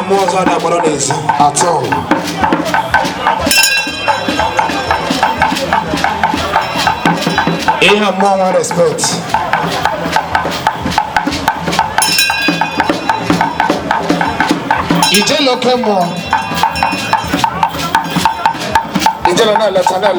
more than Maquarades at all. He have more respect. Ijele came on. Ijele na leta. Ijele